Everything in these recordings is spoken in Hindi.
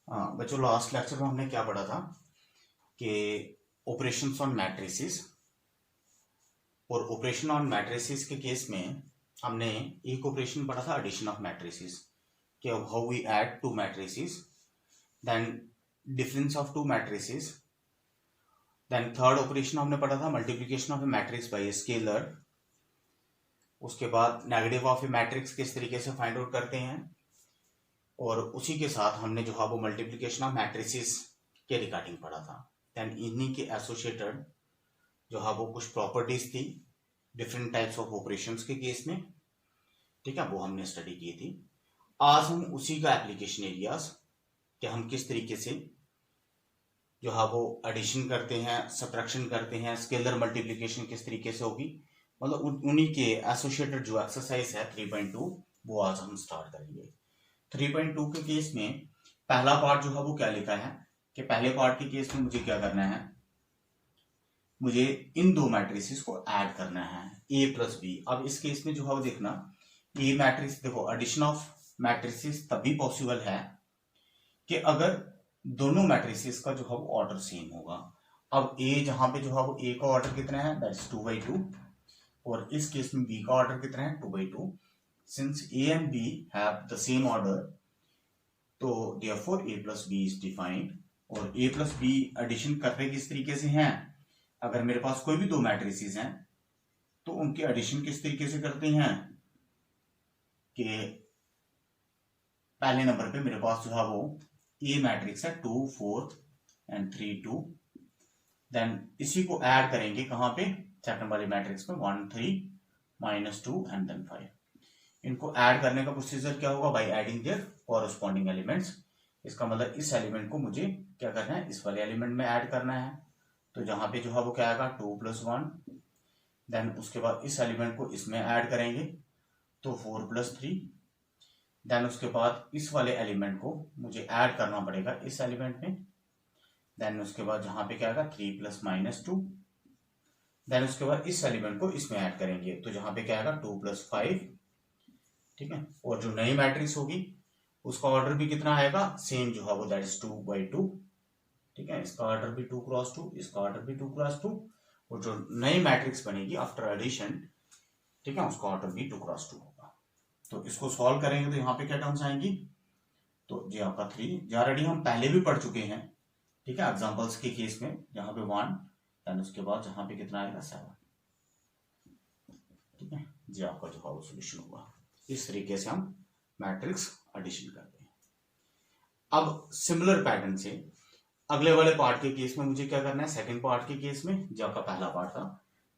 बच्चों लास्ट लेक्चर में हमने क्या पढ़ा था कि ऑपरेशंस ऑन मैट्रिसेस, और ऑपरेशन ऑन मैट्रिसेस के केस में हमने एक ऑपरेशन पढ़ा था एडिशन ऑफ मैट्रिसेस, कि how we add two matrices, then difference of two matrices, then third operation हमने पढ़ा था multiplication of a matrix by a scalar. उसके बाद नेगेटिव ऑफ ए मैट्रिक्स किस तरीके से फाइंड आउट करते हैं, और उसी के साथ हमने जो है वो मल्टीप्लिकेशन ऑफ मैट्रिसेस के रिगार्डिंग पढ़ा था। देन इन्हीं के एसोसिएटेड जो है वो कुछ प्रॉपर्टीज थी डिफरेंट टाइप्स ऑफ ऑपरेशंस के केस में, ठीक है, वो हमने स्टडी की थी। आज हम उसी का एप्लीकेशन एरियाज कि हम किस तरीके से जो है वो एडिशन करते हैं, सब्ट्रैक्शन करते हैं, स्केलर मल्टीप्लिकेशन किस तरीके से होगी, मतलब उन्हीं के एसोसिएटेड जो एक्सरसाइज है 3.2 वो आज हम स्टार्ट करेंगे। 3.2 के केस में पहला पार्ट जो है वो क्या लिखा है कि पहले पार्ट के केस में मुझे क्या करना है, मुझे इन दो मैट्रिसेस को ऐड करना है ए प्लस बी। अब इस केस में जो है वो देखना, ए मैट्रिक्स देखो, एडिशन ऑफ मैट्रिसेस तभी पॉसिबल है कि अगर दोनों मैट्रिसेस का जो है वो ऑर्डर सेम होगा। अब ए जहां पे जो है वो ए का ऑर्डर कितना है, दैट इज 2/2, और इस केस में बी का ऑर्डर कितना है, 2/2। Since A and B have the same order, तो therefore A plus B is defined। और A plus B एडिशन कर रहे किस तरीके से हैं, अगर मेरे पास कोई भी दो मैट्रिसेस हैं तो उनके एडिशन किस तरीके से करते हैं कि पहले नंबर पे मेरे पास जो है वो A मैट्रिक्स है 2 4 एंड 3 2, देन इसी को ऐड करेंगे कहां पे, सेकंड वाले मैट्रिक्स में 1 3 -2 एंड देन 5। इनको ऐड करने का प्रोसीजर क्या होगा, by adding there corresponding elements. इसका मतलब इस एलिमेंट को मुझे क्या करना है, इस वाले एलिमेंट में ऐड करना है। तो जहां पे जो है वो क्या आएगा 2 + 1, देन उसके बाद इस एलिमेंट को इसमें ऐड करेंगे तो 4 + 3, देन उसके बाद इस वाले एलिमेंट को मुझे ऐड करना पड़ेगा इस एलिमेंट में, देन उसके बाद जहां पे क्या आएगा 3 + -2, देन उसके बाद इस एलिमेंट को इसमें ऐड करेंगे तो जहां पे क्या आएगा 2 + 5, ठीक है। और जो नई मैट्रिक्स होगी उसका ऑर्डर भी कितना आएगा, सेम जो है वो दैट इज 2/2, ठीक है। इसका ऑर्डर भी 2 × 2, इसका ऑर्डर भी 2 × 2, और जो नई मैट्रिक्स बनेगी आफ्टर एडिशन, ठीक है, उसका ऑर्डर भी 2 × 2 होगा। तो इसको सॉल्व करेंगे तो यहाँ पे क्या टर्म्स आएंगी, तो जी आपका 3 जो ऑलरेडी हम पहले भी पढ़ चुके हैं, ठीक है, एग्जाम्पल्स के केस में, जहां पे 1, देन उसके बाद जहां पे कितना आएगा 7, ठीक है जी, आपका जो है वो सोल्यूशन होगा। इस तरीके से हम मैट्रिक्स एडिशन करते हैं। अब सिमिलर पैटर्न से अगले वाले पार्ट के केस में मुझे क्या करना है, सेकंड पार्ट के केस में जो आपका पहला पार्ट था,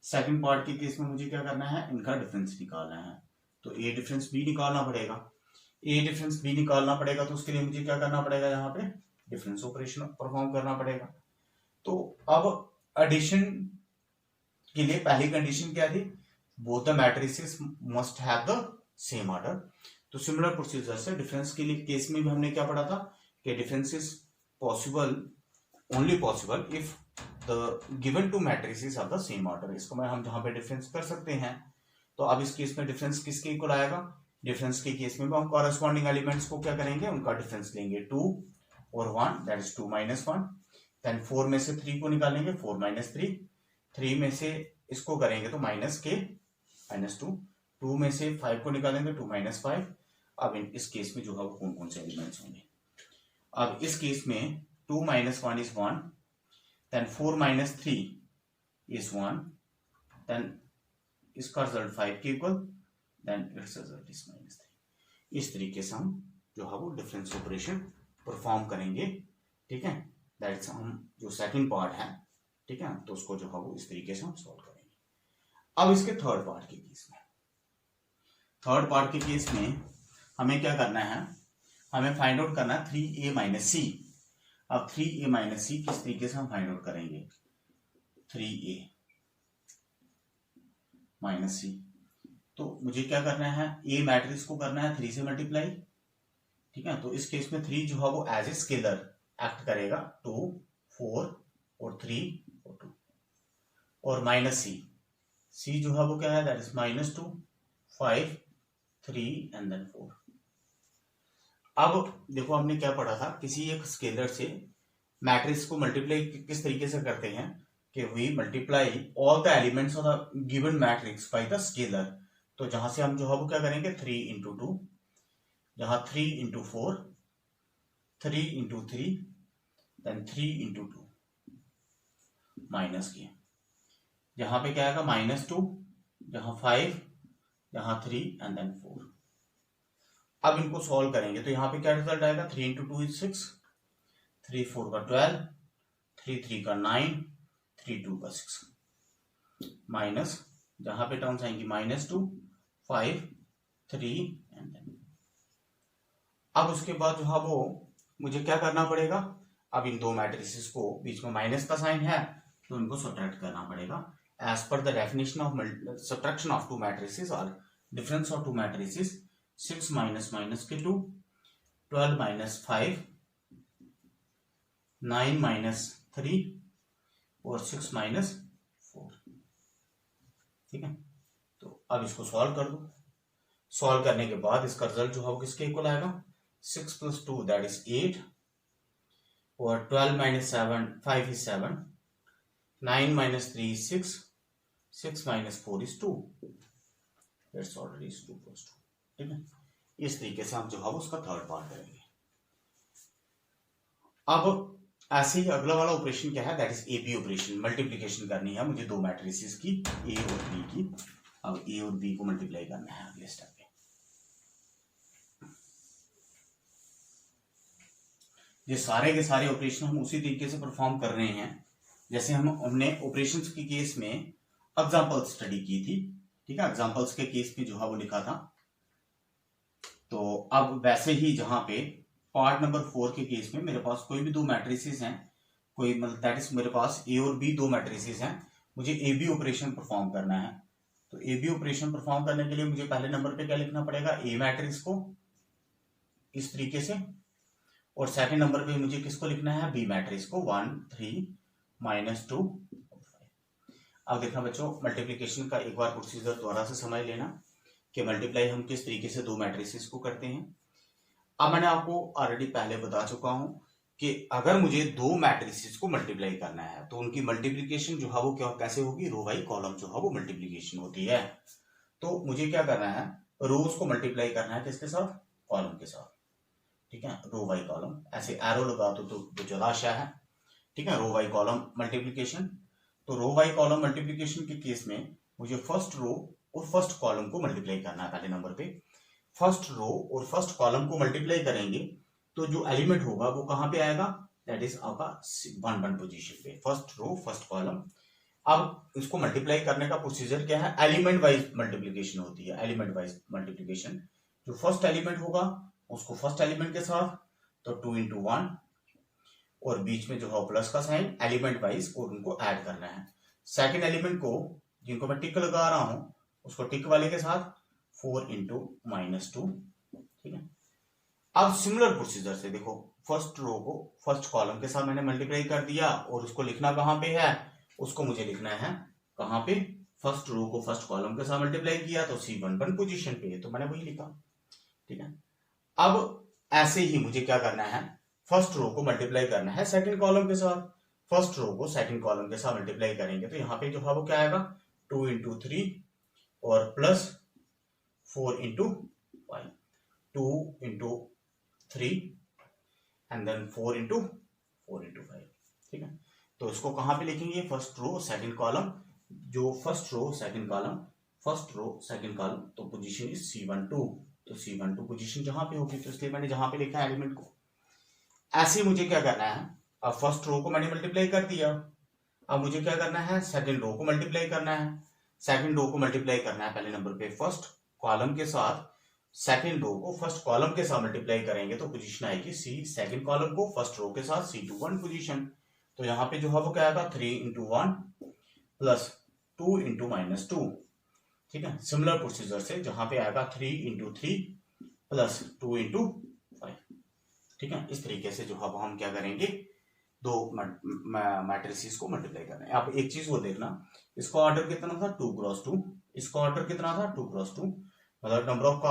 सेकंड पार्ट के केस में मुझे क्या करना है, इनका डिफरेंस निकालना है। तो ए डिफरेंस बी निकालना पड़ेगा, ए डिफरेंस बी निकालना पड़ेगा, तो उसके लिए मुझे क्या करना पड़ेगा, यहाँ पे डिफरेंस ऑपरेशन परफॉर्म करना पड़ेगा। तो अब एडिशन के लिए पहली कंडीशन क्या थी, both the matrices must have the same order. तो सिमिलर प्रोसीजर से डिफरेंस के लिए केस में भी हमने क्या पढ़ा था कि difference is possible, only possible if the given two matrices are the same order. इसको मैं हम जहां पे डिफरेंस कर सकते हैं, तो अब इस केस में डिफरेंस किसके इक्वल आएगा, डिफरेंस के केस में हम कॉरेस्पॉन्डिंग एलिमेंट्स को क्या करेंगे, उनका डिफरेंस लेंगे 2 और 1, दैट इज 2 - 1, देन 4 में से 3 को निकालेंगे 4 - 3, 3 में से इसको करेंगे तो -2, 2 में से 5 को निकालेंगे 2 - 5। अब इस केस में जो है वो कौन कौन से एलिमेंट्स होंगे, अब इस केस में 2 - 1 is 1, देन 4 - 3 is 1, देन इसका रिजल्ट 5 के equal, then it's result is -3। इस तरीके से हम जो है वो डिफरेंस ऑपरेशन परफॉर्म करेंगे, ठीक है। दैट इज हम जो सेकंड पार्ट है, ठीक है, तो उसको जो है वो इस तरीके से हम सॉल्व करेंगे। अब इसके थर्ड पार्ट के केस में, थर्ड पार्ट के केस में हमें क्या करना है, हमें फाइंड आउट करना है 3a - c। अब 3a - c किस तरीके से हम फाइंड आउट करेंगे, 3a - c, तो मुझे क्या करना है, a मैट्रिक्स को करना है 3 से मल्टीप्लाई, ठीक है। तो इस केस में 3 जो है वो एज ए स्केलर एक्ट करेगा, 2 4 और 3 और 2, और -c जो है वो क्या है, दैट इज -2 5 3 एंड देन 4। अब देखो हमने क्या पढ़ा था, किसी एक स्केलर से मैट्रिक्स को मल्टीप्लाई किस तरीके से करते हैं कि we multiply all the elements of the given matrix by the scalar. तो जहां से हम जो है वो क्या करेंगे 3 × 2, जहां 3 × 4, 3 × 3, देन 3 × 2 माइनस किया, जहां पे क्या आएगा -2, जहां 5, जहां 3 एंड देन 4। अब इनको सॉल्व करेंगे तो यहाँ पे क्या रिजल्ट आएगा, 3 × 2 = 6, 3 × 4 = 12, 3 × 3 = 9, 3 × 2 = 6, माइनस जहां पे टर्म्स आएंगी -2, 5, 3 एंड देन। अब उसके बाद जो है वो मुझे क्या करना पड़ेगा, अब इन दो मैट्रिसेस को बीच में माइनस का साइन है तो इनको सब्ट्रैक्ट करना पड़ेगा। एज पर the definition of subtraction of two matrices और डिफरेंस ऑफ टू मैट्रिसेस, 6 - -2, 12 - 5, 9 - 3 और 6 - 4। ठीक है, तो अब इसको सॉल्व कर दो। सॉल्व करने के बाद इसका रिजल्ट जो है वो किसके इक्वल आएगा, 6 + 2 दैट इज 8, और 12 - 7 5 is 7, 9 - 3 is 6, 6 - 4 is 2, that's already is 2 + 2। ठीक है, इस तरीके से हम जो है उसका थर्ड पार्ट करेंगे। अब ऐसे ही अगला वाला ऑपरेशन क्या है, that is AB operation. Multiplication करनी है मुझे दो मैट्रिसेस की, ए और बी की। अब ए और बी को मल्टीप्लाई करना है अगले स्टेप पे। ये सारे के सारे ऑपरेशन हम उसी तरीके से परफॉर्म कर रहे हैं जैसे हमने ऑपरेशंस के केस में एग्जांपल स्टडी की थी। ठीक है, एग्जांपल्स के केस में जो है वो लिखा था। तो अब वैसे ही जहां पे पार्ट नंबर 4 के केस में मेरे पास कोई भी दो मैट्रिसेस हैं, कोई मतलब दैट इज मेरे पास ए और बी दो मैट्रिसेस हैं, मुझे ए बी ऑपरेशन परफॉर्म करना है। तो ए बी ऑपरेशन परफॉर्म करने के लिए मुझे पहले नंबर पे क्या लिखना पड़ेगा, ए मैट्रिक्स को इस तरीके से, और सेकंड नंबर पे मुझे किसको लिखना है, बी मैट्रिक्स को, 1 3 -2 5। अब देखना बच्चों, मल्टीप्लीकेशन का एक बार प्रोसीजर दोबारा से समझ लेना कि मल्टीप्लाई हम किस तरीके से दो मैट्रिसेस को करते हैं। अब मैंने आपको ऑलरेडी पहले बता चुका हूं कि अगर मुझे दो मैट्रिसेस को मल्टीप्लाई करना है तो उनकी मल्टीप्लीकेशन जो है वो क्या कैसे होगी, रो बाई कॉलम जो है वो मल्टीप्लीकेशन होती है। तो मुझे क्या करना है, रोज को मल्टीप्लाई करना है किसके साथ, कॉलम के साथ। ठीक है, रो बाई कॉलम, ऐसे एरो लगा दो तो जलाशय है। ठीक है, रो बाई कॉलम मल्टीप्लीकेशन। तो रो बाई कॉलम मल्टीप्लीकेशन के केस में मुझे फर्स्ट रो और फर्स्ट कॉलम को मल्टीप्लाई करना है। पहले नंबर पे फर्स्ट रो और फर्स्ट कॉलम को मल्टीप्लाई करेंगे तो जो एलिमेंट होगा वो कहां पे आएगा, दैट इज आपका 1 पोजीशन पे, फर्स्ट रो फर्स्ट कॉलम। अब इसको मल्टीप्लाई करने का प्रोसीजर क्या है, एलिमेंट वाइज मल्टीप्लीकेशन होती है। एलिमेंट वाइज मल्टीप्लीकेशन, जो फर्स्ट एलिमेंट होगा उसको फर्स्ट एलिमेंट के साथ, तो 2 × 1, और बीच में जो है प्लस का साइन, एलिमेंट वाइज, और उनको ऐड करना है। सेकंड एलिमेंट को जिनको मैं टिक लगा रहा हूं उसको टिक वाले के साथ 4 × -2। ठीक है, अब सिमिलर प्रोसीजर से देखो, फर्स्ट रो को फर्स्ट कॉलम के साथ मैंने मल्टीप्लाई कर दिया, और उसको लिखना कहां पे है, उसको मुझे लिखना है कहां पे, फर्स्ट रो को फर्स्ट कॉलम के साथ मल्टीप्लाई किया तो C11 पोजीशन पे है, तो मैंने वही लिखा। ठीक है, अब ऐसे ही मुझे क्या करना है, फर्स्ट रो को मल्टीप्लाई करना है सेकंड कॉलम के साथ। फर्स्ट रो को सेकंड कॉलम के साथ मल्टीप्लाई करेंगे तो यहाँ पे जो है वो क्या आएगा, 2 × 3 और प्लस 4 × 5, 2 × 3 एंड देन 4 × 5। ठीक है, तो इसको कहां पे लिखेंगे, फर्स्ट रो सेकंड कॉलम, जो first row second column, first row second column, तो पोजीशन इज C12, तो C12 पोजीशन जहां पे होगी, तो इसलिए मैंने जहां पे लिखा है एलिमेंट को। ऐसे मुझे क्या करना है, अब फर्स्ट रो को मैंने मल्टीप्लाई कर दिया, अब मुझे क्या करना है, सेकंड रो को मल्टीप्लाई करना है। सेकंड रो को मल्टीप्लाई करना है पहले नंबर पे फर्स्ट कॉलम के साथ, सेकंड रो को फर्स्ट कॉलम के साथ मल्टीप्लाई करेंगे तो पोजीशन आएगी C, सेकंड कॉलम को फर्स्ट रो के साथ C21 पोजीशन, तो यहाँ पे जो है वो क्या आएगा, 3 × 1 प्लस 2 × -2। ठीक है, सिमिलर प्रोसीजर से जहां पे आएगा 3 × 3 प्लस 2 × 5। ठीक है, इस तरीके से जो है हम क्या करेंगे, दो मैट्रिसेस को मल्टीप्लाई करना है। आप एक चीज वो देखना, इसका ऑर्डर कितना था, 2 × 2, इसका ऑर्डर कितना था, 2 × 2, मतलब number of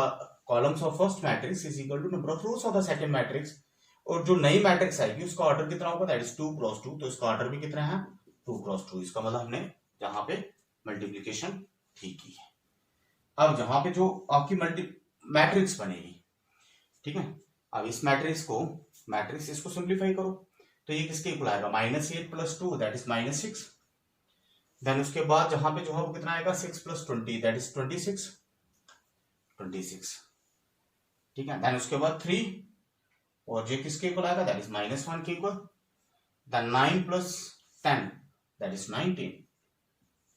columns of first matrix is equal to number of rows of the second matrix, और जो नई मैट्रिक्स आएगी उसका ऑर्डर कितना होगा, दैट इज 2 क्रॉस 2, तो इसका ऑर्डर भी कितना है 2 क्रॉस 2। इसका मतलब हमने जहां पे मल्टीप्लीकेशन ठीक की है। अब जहां पे जो आपकी मैट्रिक्स बनेगी, ठीक है, अब इस मैट्रिक्स इसको सिंप्लीफाई करो, तो ये किसके इक्वल आएगा, -8 + 2 दैट इज -6। देन उसके बाद जहां पे जो है वो कितना आएगा, 6 + 20 दैट इज 26, ठीक है। देन उसके बाद 3, और ये किसके इक्वल आएगा, दैट इज -1 के इक्वल। देन 9 + 10 दैट इज 19,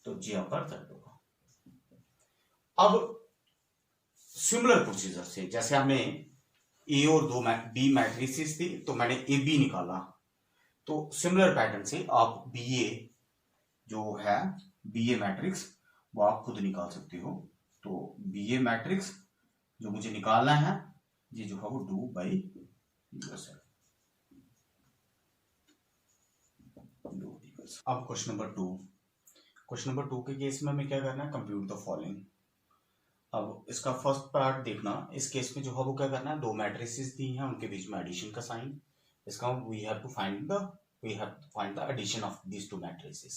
तो जी आपका 30 होगा। अब सिमिलर प्रोसीजर से, जैसे हमने ए और 2 बी मैट्रिसेस थी, तो मैंने ए बी निकाला, तो सिमिलर पैटर्न से आप बी ए जो है बी ए मैट्रिक्स वो आप खुद निकाल सकते हो। तो बी ए मैट्रिक्स जो मुझे निकालना है, ये जो है वो डू बाई योरसेल्फ। अब क्वेश्चन नंबर 2 के केस में हमें क्या करना है, कंप्यूट द फॉलोइंग। अब इसका फर्स्ट पार्ट देखना, इस केस में जो है वो क्या करना है, 2 मैट्रिसेस दी हैं, उनके बीच में एडिशन का साइन, इसका we have to find the addition of these 2 matrices.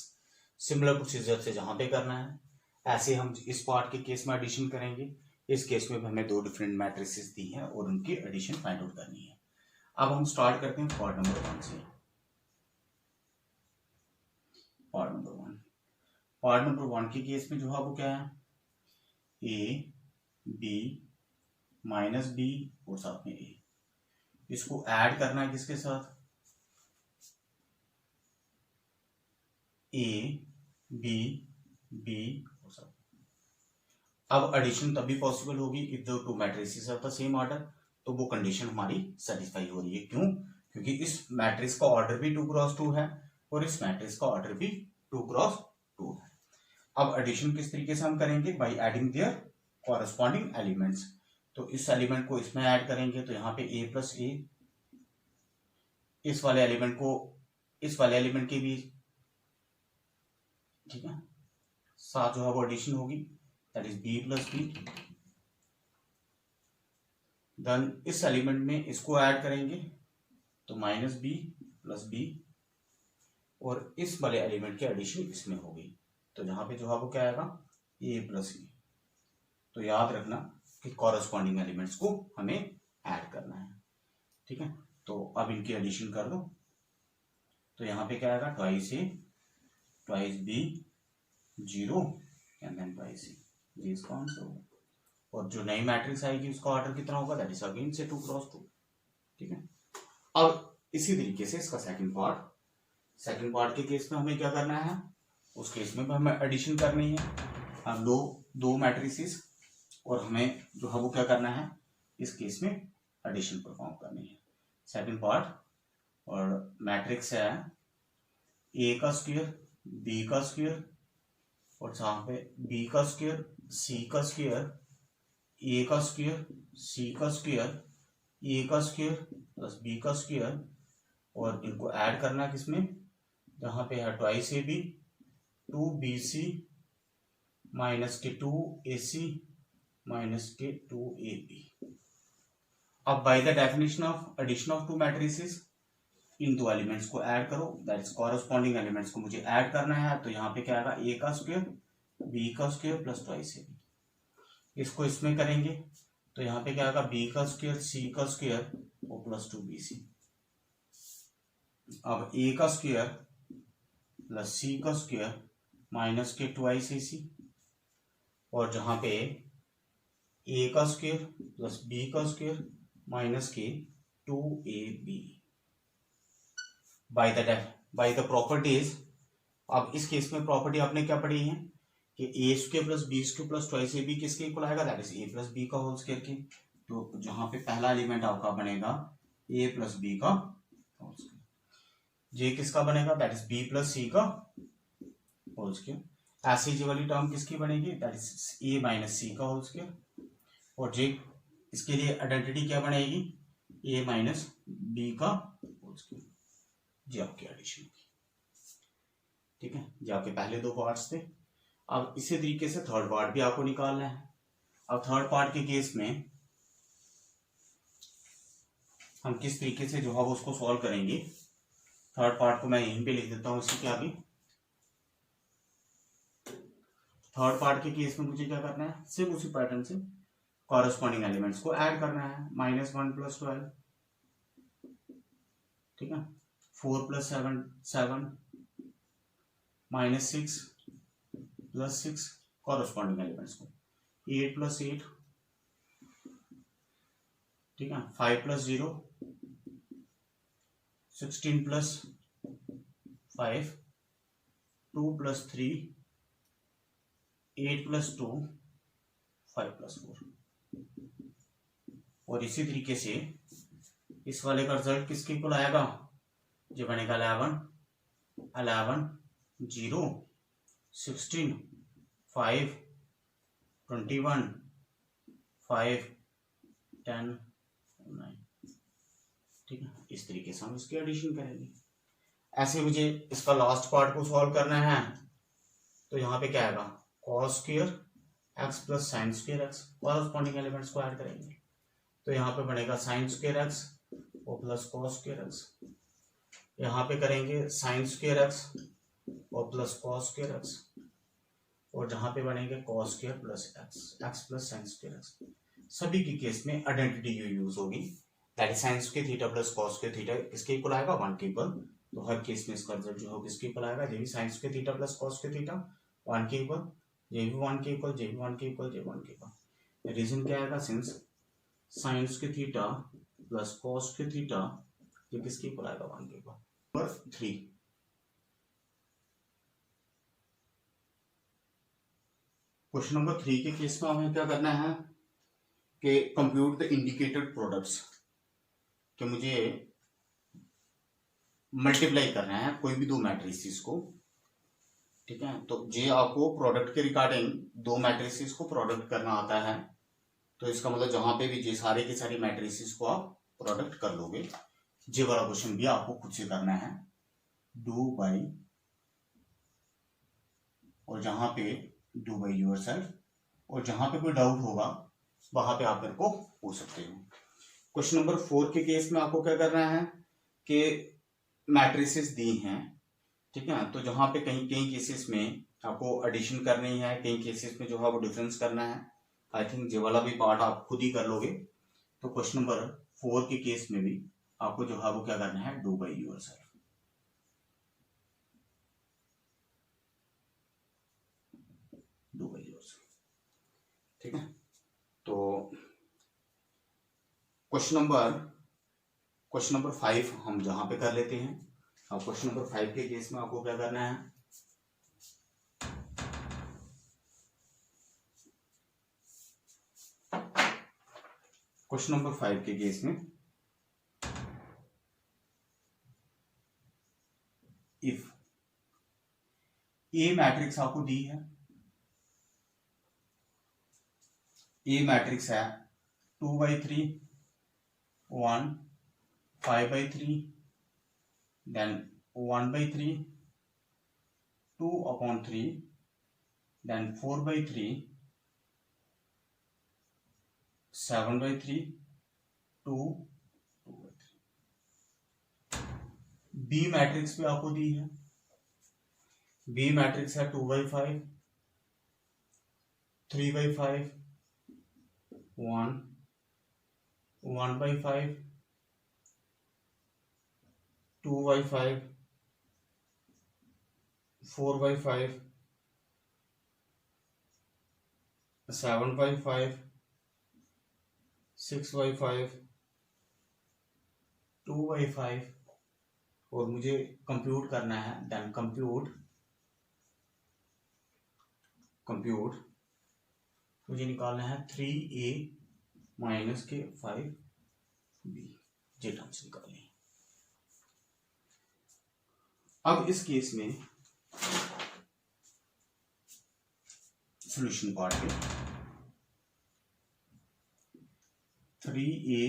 Similar procedure से जहां पे करना है, ऐसे हम इस पार्ट के केस में एडिशन करेंगे। इस केस में हमें 2 डिफरेंट मैट्रिसेस दी हैं और उनकी एडिशन फाइंड आउट करनी है। अब हम स्टार्ट करते हैं पार्ट नंबर 1 से। पार्ट नंबर 1 के केस में जो है वो क्या है, ए बी माइनस बी और साथ में ए, इसको ऐड करना है किसके साथ, ए बी बी और साथ। अब एडिशन तभी पॉसिबल होगी if the 2 matrices of the same order, तो वो कंडीशन हमारी सेटिस्फाई हो रही है। क्यों, क्योंकि इस मैट्रिक्स का ऑर्डर भी 2 क्रॉस 2 है और इस मैट्रिक्स का ऑर्डर भी 2 क्रॉस 2 है। अब एडिशन किस तरीके से हम करेंगे, by adding their corresponding elements. तो इस एलिमेंट को इसमें ऐड करेंगे, तो यहाँ पे a + a, इस वाले एलिमेंट को इस वाले एलिमेंट के बीच, ठीक है, साथ जो है वो एडिशन होगी, that is b + b। Then इस एलिमेंट में इसको ऐड करेंगे, तो -b + b, और इस वाले एलिमेंट की एडिशन इसमें होगी, तो जहां पे जो है वो क्या आएगा, a + a। तो याद रखना कि कॉरेस्पॉन्डिंग एलिमेंट्स को हमें ऐड करना है, ठीक है। तो अब इनकी एडिशन कर दो, तो यहाँ पे क्या आएगा, 2a + b 0 and then 2a, ये इसका आंसर होगा। और जो नई मैट्रिक्स आएगी उसका ऑर्डर कितना होगा, दैट इज अगेन से 2 क्रॉस 2, ठीक है। अब इसी तरीके से इसका सेकंड पार्ट के केस में हमें क्या करना है, उस केस में भी हमें एडिशन करनी है। अब दो मैट्रिसेस, और हमें जो है वो क्या करना है, इस केस में एडिशन परफॉर्म करनी है। सेकंड पार्ट, और मैट्रिक्स है a का स्क्वायर b का स्क्वायर, और जहां पे b का स्क्वायर c का स्क्वायर, a का स्क्वायर c का स्क्वायर, a का स्क्वायर प्लस b का स्क्वायर, और इनको ऐड करना किसमें, जहां पे है 2ab 2bc माइनस के 2ac माइनस के 2ab। अब by the definition of addition of 2 matrices, इन 2 एलिमेंट्स को ऐड करो, दैट इज कॉरेस्पॉन्डिंग एलिमेंट्स को मुझे ऐड करना है। तो यहाँ पे क्या आएगा, a का स्क्वायर b का स्क्वायर प्लस 2ac। इसको इसमें करेंगे, तो यहाँ पे क्या आएगा, b का स्क्वायर c का स्क्वायर और प्लस 2bc। अब a का स्क्वायर प्लस c का स्क्वायर माइनस के 2ac, और जहां पे a का स्क्वायर प्लस b का स्क्वायर माइनस के 2ab। बाय द प्रॉपर्टीज, अब इस केस में प्रॉपर्टी आपने क्या पढ़ी है कि a square plus b square plus 2ac किसके इक्वल आएगा, दैट इज a + b का होल स्क्वायर के। तो जहां पे पहला एलिमेंट आपका बनेगा a + b का होल स्क्वायर, जे किसका बनेगा, दैट इज b + c का होल स्क्वायर। ऐसी जी वाली टर्म किसकी बनेगी, दैट इज a - c का होल स्क्वायर, और जे इसके लिए आइडेंटिटी क्या बनेगी, a - b का होल स्क्वायर। जी आपकी एडिशन होगी, ठीक है। जी आपके पहले 2 पार्ट्स थे। अब इसी तरीके से थर्ड पार्ट भी आपको निकालना है। अब थर्ड पार्ट के केस में हम किस तरीके से जो है वो उसको सॉल्व करेंगे। थर्ड पार्ट को मैं यहीं पे लिख देता हूँ इसके आगे। थर्ड पार्ट के केस में मुझे क्या करना है, सिर्फ उसी पैटर्न से कॉरेस्पॉन्डिंग एलिमेंट्स को ऐड करना है। -1 + 12, ठीक है। 4 + 7 7, -6 + 6 कॉरेस्पॉन्डिंग एलिमेंट्स को। 8 + 8, ठीक है। 5 + 0, 16 + 5, 2 + 3, 8 + 2, 5 + 4। और इसी तरीके से इस वाले का रिजल्ट किसके इक्वल आएगा, जो बनेगा 11 11 0 16 5 21 5 10 9, ठीक है। इस तरीके से हम इसकी एडिशन करेंगे। ऐसे मुझे इसका लास्ट पार्ट को सॉल्व करना है, तो यहाँ पे क्या आएगा, cos square x + sin square x, corresponding elements को ऐड करेंगे। तो यहाँ पे बनेगा sin स्क्वायर x और प्लस cos स्क्वायर x। यहाँ पे करेंगे sin स्क्वायर x और प्लस cos स्क्वायर x, और जहाँ पे बनेंगे cos square plus x + sin square x। सभी के केस में आइडेंटिटी यूज होगी, that is sin square theta plus cos square theta किसके इक्वल आएगा, 1 के इक्वल। तो हर केस में इसका रिजल्ट जो है किसके इक्वल आएगा, ये भी sin square theta plus cos square theta 1 के इक्वल, ये भी 1 के इक्वल, ये भी 1 के इक्वल, ये 1 के इक्वल। रीजन क्या आएगा, since sin square theta plus cos square theta ये किसके इक्वल आएगा, 1 के इक्वल। नंबर 3, क्वेश्चन नंबर 3 के केस में हमें क्या करना है कि कंप्यूट द इंडिकेटेड प्रोडक्ट्स, कि मुझे मल्टीप्लाई करना है कोई भी दो मैट्रिसेस को, ठीक है। तो जे आपको प्रोडक्ट के रिगार्डिंग दो मैट्रिसेस को प्रोडक्ट करना आता है, तो इसका मतलब जहां पे भी जे सारे के सारे मैट्रिसेस को आप प्रोडक्ट कर लोगे। जे वाला क्वेश्चन भी आपको खुद से करना है, डू बाई, और जहां पे डू बाई योरसेल्फ, और जहां पे कोई डाउट होगा वहां पे आप मेरे को पूछ सकते हो। क्वेश्चन नंबर 4 के केस में आपको क्या करना है कि मैट्रिसेस दी हैं, ठीक है। तो जहां पे कहीं कहीं केसेस में आपको एडिशन करनी है, कहीं केसेस में जो है वो डिफरेंस करना है। आई थिंक ये वाला भी पार्ट आप खुद ही कर लोगे। तो क्वेश्चन नंबर 4 के केस में भी आपको जो है वो क्या करना है, do by yourself, do by yourself, ठीक है। तो क्वेश्चन नंबर 5 हम जहां पे कर लेते हैं। अब क्वेश्चन नंबर 5 के केस में आपको क्या करना है, क्वेश्चन नंबर 5 के केस में इफ ए मैट्रिक्स आपको दी है, ए मैट्रिक्स है 2/3 1 5/3 then 1/3 2/3 then 4/3 7/3 2 2/3। बी मैट्रिक्स भी आपको दी है, बी मैट्रिक्स है 2/5 3/5 1 1/5 2/5 4/5 7/5 6/5 2/5, और मुझे कंप्यूट करना है, देन कंप्यूट मुझे निकालना है 3a माइनस के 5b, ये टर्म्स निकालनी है। अब इस केस में सॉल्यूशन पार्ट पे 3a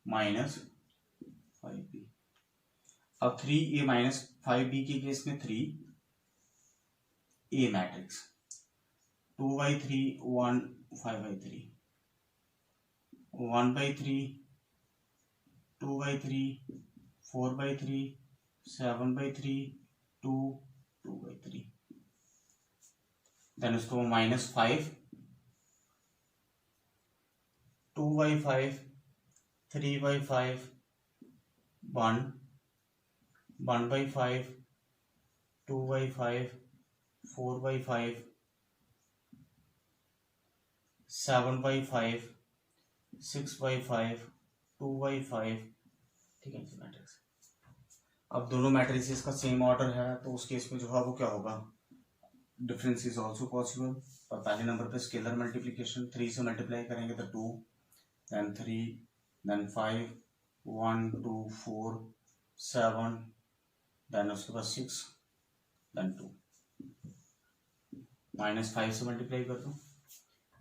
माइनस 5b। अब 3a माइनस 5b के केस में 3a मैट्रिक्स 2/3 1 5/3 1/3 2/3, 4/3, 7/3, 2, 2/3। देन उसको -5, 2/5, 3/5, 1, 1/5, 2/5, 4/5, 7/5, 6/5, 2/5। ठीक है मैट्रिक्स। अब दोनों मैट्रिसेस का सेम ऑर्डर है तो उस केस में जो है वो क्या होगा, डिफरेंस इज ऑल्सो पॉसिबल। और पहले नंबर पे स्केलर मल्टीप्लीकेशन 3 से मल्टीप्लाई करेंगे तो 2, देन 3, देन 5, 1, 2, 4, 7, देन उसके बाद 6, देन 2। -5 से मल्टीप्लाई कर दो,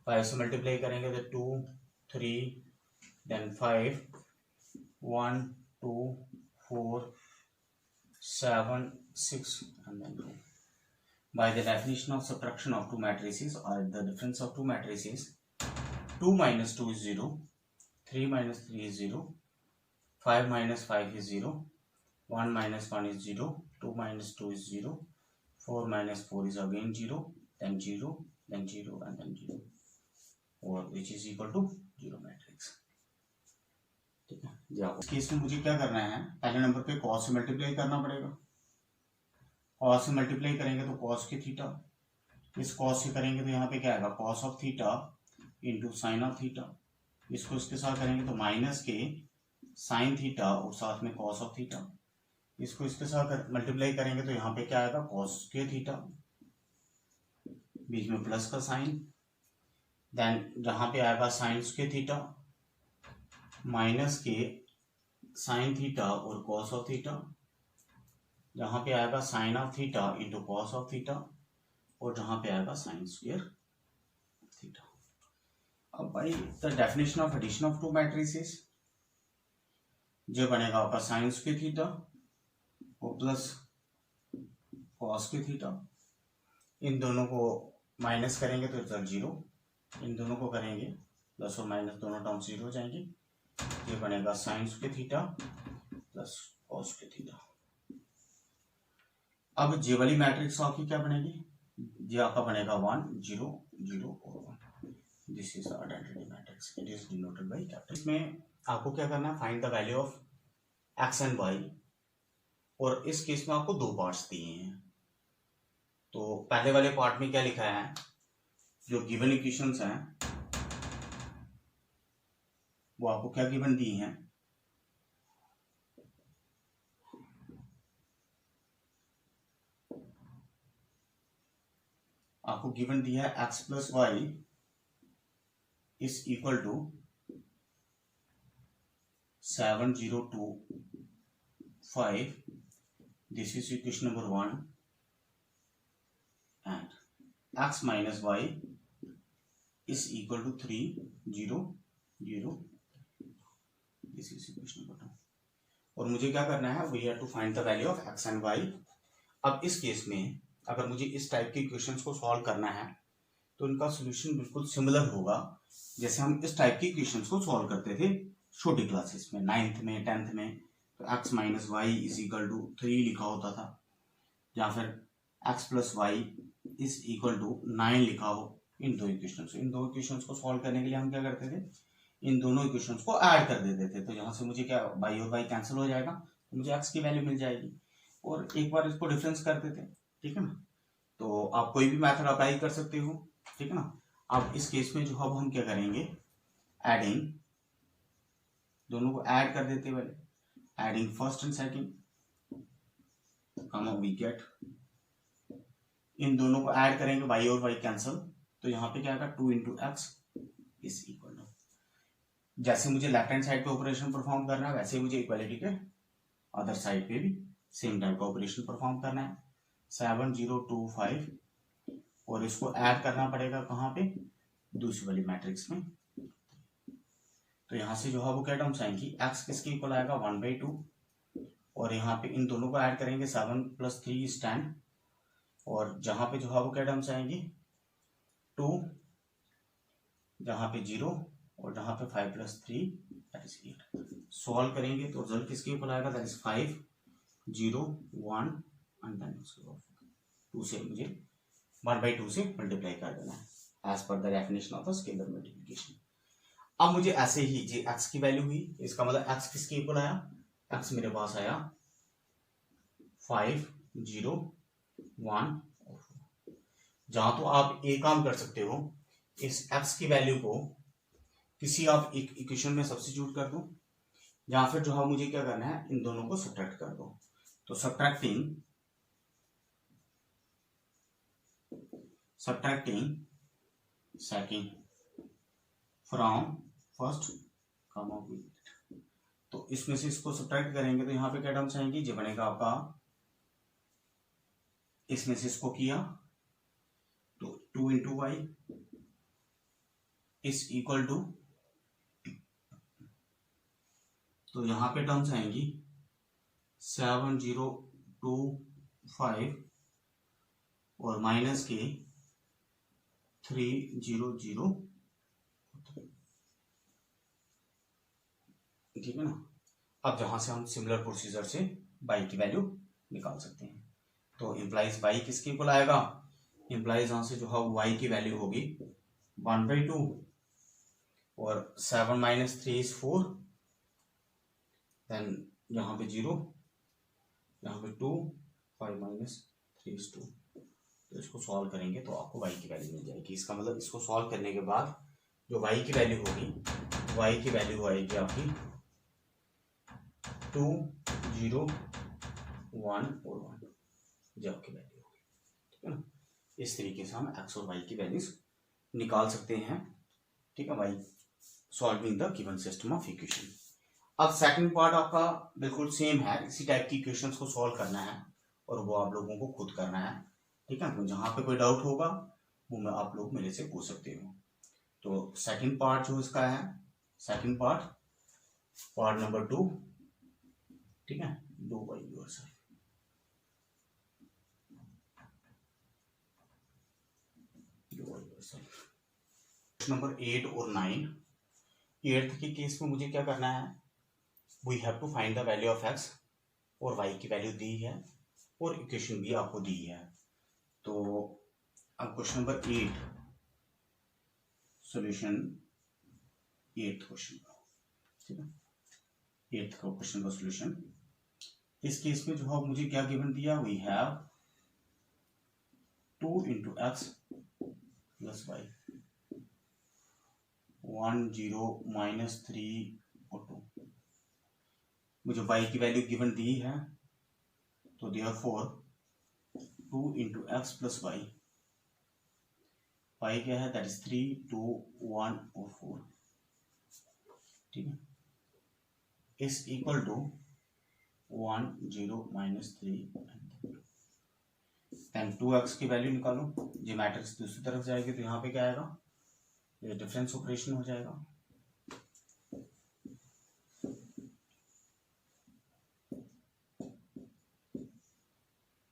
5 से मल्टीप्लाई करेंगे तो 2, 3, then 5, 1, 2, 4, 7, 6 and then 2. By the definition of subtraction of two matrices or the difference of two matrices, 2 minus 2 is 0, 3 minus 3 is 0, 5 minus 5 is 0, 1 minus 1 is 0, 2 minus 2 is 0, 4 minus 4 is again 0, then 0, then 0 and then 0, or which is equal to 0 matrix. ठीक है जी। आप इस केस में मुझे क्या करना है, पहले नंबर पे cos से मल्टीप्लाई करना पड़ेगा। cos से मल्टीप्लाई करेंगे तो cos के थीटा, इस cos से करेंगे तो यहाँ पे क्या आएगा cos of theta into sine of theta, इसको इसके साथ करेंगे तो माइनस के साइन थीटा और साथ में cos ऑफ थीटा, इसको इसके साथ मल्टीप्लाई करेंगे तो यहाँ पे क्या आएगा cos के थीटा, बीच में प्लस का साइन, देन जहाँ पे आएगा साइन के थीटा माइनस के साइन थीटा और cos ऑफ थीटा, जहां पे आएगा sine of theta into cos of theta और जहां पे आएगा साइन स्क्वायर थीटा। अब by the definition of addition of two matrices, जो बनेगा आपका साइन स्क्वायर थीटा और प्लस cos के थीटा, इन दोनों को माइनस करेंगे तो रिजल्ट 0, इन दोनों को करेंगे प्लस और माइनस दोनों टर्म 0 हो जाएंगे। ये बनेगा sign square theta plus cos square theta. अब जे वाली मैट्रिक्स आपकी क्या बनेगी, ये आपका बनेगा 1, 0, 0 और 1। This is identity matrix, it is denoted by capital. इसमें आपको क्या करना है, find the value of x and y, और इस केस में आपको दो पार्ट्स दिए हैं। तो पहले वाले पार्ट में क्या लिखा है, जो गिवन इक्वेशंस हैं वो आपको क्या गिवन दी हैं, आपको गिवन दिया है x plus y is equal to 7025, this is equation number 1, and x minus y is equal to 3, 0, 0, this is equation number 2। और मुझे क्या करना है, we have to find the value of x and y। अब इस केस में अगर मुझे इस टाइप के इक्वेशंस को सॉल्व करना है तो इनका सॉल्यूशन बिल्कुल सिमिलर होगा जैसे हम इस टाइप के इक्वेशंस को सॉल्व करते थे छोटी क्लासेस में, 9th में, 10th में। तो x minus y is equal to 3 लिखा होता था, या फिर x plus y is equal to 9 लिखा हो। इन दो इक्वेशंस को सॉल्व करने के लिए हम क्या करते थे, इन दोनों इक्वेशंस को ऐड कर देते थे। तो यहाँ से मुझे क्या y और y कैंसिल हो जाएगा, तो मुझे x की वैल्यू मिल जाएगी, और एक बार इसको डिफरेंस कर देते, ठीक है ना। तो आप कोई भी मेथड अप्लाई कर सकते हो, ठीक है ना। अब इस केस में जो अब हम क्या करेंगे, एडिंग, दोनों को ऐड कर देते पहले, adding first and second, we get, इन दोनों को ऐड करेंगे, y और y कैंसिल, तो यहाँ पे क्या आएगा 2 into x is equal to, जैसे मुझे लेफ्ट हैंड साइड पे ऑपरेशन परफॉर्म करना है वैसे ही मुझे इक्वालिटी के अदर साइड पे भी सेम टाइप का ऑपरेशन परफॉर्म करना है। 7025, और इसको ऐड करना पड़ेगा कहाँ पे, दूसरी वाली मैट्रिक्स में। तो यहाँ से जो है वो क्या टर्म्स आएंगी, x किसके इक्वल आएगा 1/2, और यहाँ पे इन दोनों को ऐड करेंगे 7 + 3 is 10, और जहाँ पे जो है वो क्या टर्म्स आएंगी 2, जहाँ पे 0, और जहाँ पे 5 + 3 दैट इज 8। सॉल्व करेंगे तो रिजल्ट किसके ऊपर आएगा, दैट इज 5 0 1 एंड देन उसके बाद 2 से मुझे 1/2 से मल्टीप्लाई कर देना है एज पर the definition of scalar multiplication. अब मुझे ऐसे ही जी x की वैल्यू हुई, इसका मतलब x किसके इक्वल आया, x मेरे पास आया 5 0 1 और 4। जहां तो आप एक काम कर सकते हो, इस x की वैल्यू को किसी आप एक इक्वेशन में सब्स्टिट्यूट कर दो, या फिर जो है मुझे क्या करना है, इन दोनों को सब्ट्रैक्ट कर दो। तो subtracting second from first comma with, तो इसमें से इसको सब्ट्रैक्ट करेंगे तो यहाँ पे क्या टर्म्स आएंगी, जो बनेगा आपका, इसमें से इसको किया तो 2 into y is equal to, तो यहां पे टर्म्स आएंगी 7025 और माइनस के 300, ठीक है ना। अब जहां से हम सिमिलर प्रोसीजर से बाई की वैल्यू निकाल सकते हैं, तो इम्प्लाइज बाई किसके इक्वल आएगा, इम्प्लाइज यहां से जो है वाई की वैल्यू होगी 1/2 और 7 माइनस 3 इज 4, देन यहाँ पे 0, यहाँ पे 2, 5 माइनस 3 इज 2। तो इसको सॉल्व करेंगे तो आपको y की वैल्यू मिल जाएगी। इसका मतलब इसको सॉल्व करने के बाद जो y की वैल्यू होगी, y की वैल्यू आएगी आपकी 2 0 1 और 1, जो आपकी वैल्यू होगी, ठीक है ना। इस तरीके से हम x और y की वैल्यूज निकाल सकते हैं, ठीक है भाई, solving the given system of equation. अब सेकंड पार्ट आपका बिल्कुल सेम है, इसी टाइप की इक्वेशंस को सॉल्व करना है और वो आप लोगों को खुद करना है, ठीक है। तो जहां पे कोई डाउट होगा वो मैं आप लोग मेरे से पूछ सकते हो। तो सेकंड पार्ट जो इसका है, सेकंड पार्ट नंबर 2, ठीक है, डू बाय योरसेल्फ। नंबर 8 और 9, 8th के केस में मुझे क्या करना है, we have to find the value of x, और y की वैल्यू दी है और इक्वेशन भी आपको दी है। तो अब question number 8 solution, 8th question का, ठीक है, 8th का क्वेश्चन का सॉल्यूशन। इस केस में जो है मुझे क्या गिवन दिया, we have 2 into x plus y 1 0 minus 3 और 2। मुझे y की वैल्यू गिवन दी है, तो therefore 2 into x plus y, y क्या है, दैट इज 3 2 1 और 4, ठीक है, is equal to 1 0 minus 3 and 2x की वैल्यू निकालो। जी मैट्रिक्स दूसरी तरफ जाएगी तो यहाँ पे क्या आएगा, ये डिफरेंस ऑपरेशन हो जाएगा,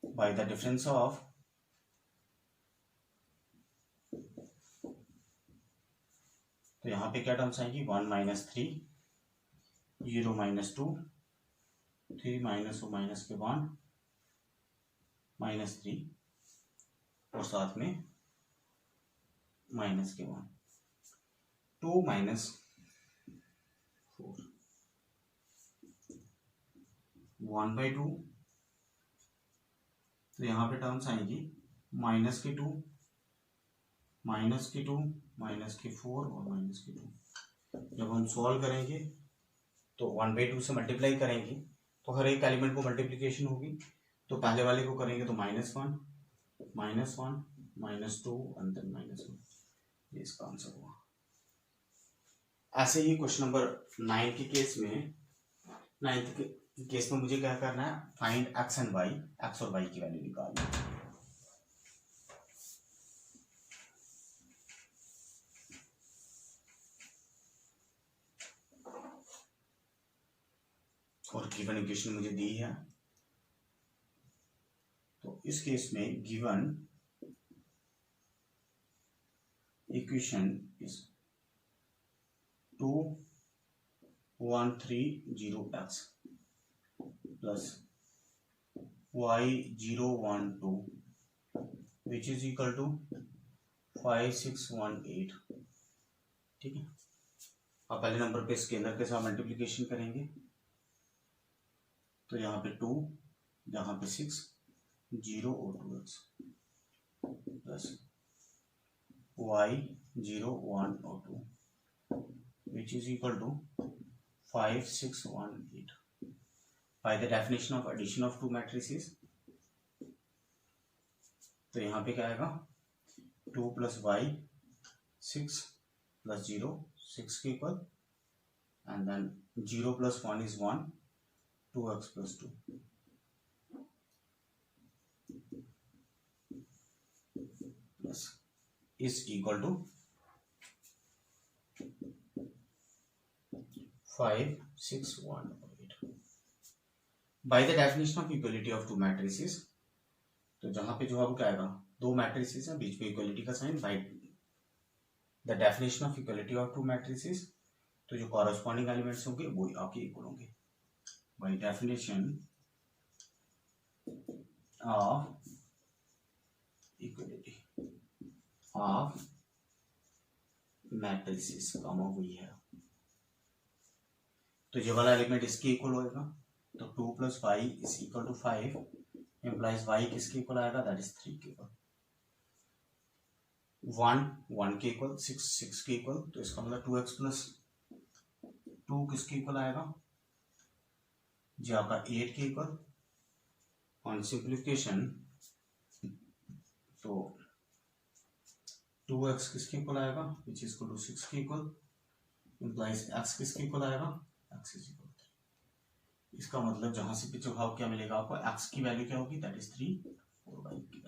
बाय द डिफरेंस ऑफ तो यहाँ पे क्या टर्म्स आएंगी, 1 माइनस 3 0 माइनस 2 3 माइनस और माइनस के 1 माइनस 3 और साथ में माइनस के 1 2 माइनस 4 1/2, तो यहाँ पे टर्म्स आएंगी माइनस के 2 माइनस के 2 माइनस के 4 और माइनस के 2। जब हम सॉल्व करेंगे तो 1/2 से मल्टीप्लाई करेंगे तो हर एक एलिमेंट को मल्टीप्लिकेशन होगी, तो पहले वाले को करेंगे तो -1 -1 -2 एंड देन -1, ये इसका आंसर हुआ। ऐसे ही क्वेश्चन नंबर 9 के केस में, 9th के केस में मुझे क्या करना है, find x and y, x और y की वैल्यू निकालनी है। और गिवन इक्वेशन मुझे दी है, तो इस केस में given equation is 2 130x plus y012 which is equal to 5618। ठीक है, अब पहले नंबर पे स्केलर के साथ मल्टीप्लिकेशन करेंगे, तो यहाँ पे 2, यहाँ पे 6, 0 और 2x plus y012 which is equal to 5618 by the definition of addition of two matrices। तो यहाँ पे क्या आएगा 2 प्लस y 6 प्लस 0 6 के equal and then 0 plus 1 is 1 2x plus 2 plus is equal to 5618 by the definition of equality of two matrices। तो जहां पे जो क्या आएगा, दो मैट्रिसेस हैं, बीच में इक्वलिटी का sign, by the definition of equality of two matrices, तो जो कॉरेस्पॉन्डिंग एलिमेंट्स होंगे वो आपके इक्वल होंगे by definition of equality of matrices comma हुई है। तो ये वाला एलिमेंट इसके इक्वल होएगा, तो 2 plus y is equal to 5 implies y किसके इक्वल आएगा, दैट इज 3 के इक्वल, 1 के इक्वल, 6 के इक्वल, तो इसका मतलब 2x प्लस 2 किसके इक्वल आएगा, जी आपका 8 के इक्वल। ऑन सिंप्लीफिकेशन तो 2x किसके इक्वल आएगा, विच इज इक्वल टू 6 के इक्वल, इम्प्लाइज x किसके इक्वल आएगा, x इज इक्वल 3। इसका मतलब जहां से पिछले भाव क्या मिलेगा आपको, x की वैल्यू क्या होगी, दैट इज 3 और y की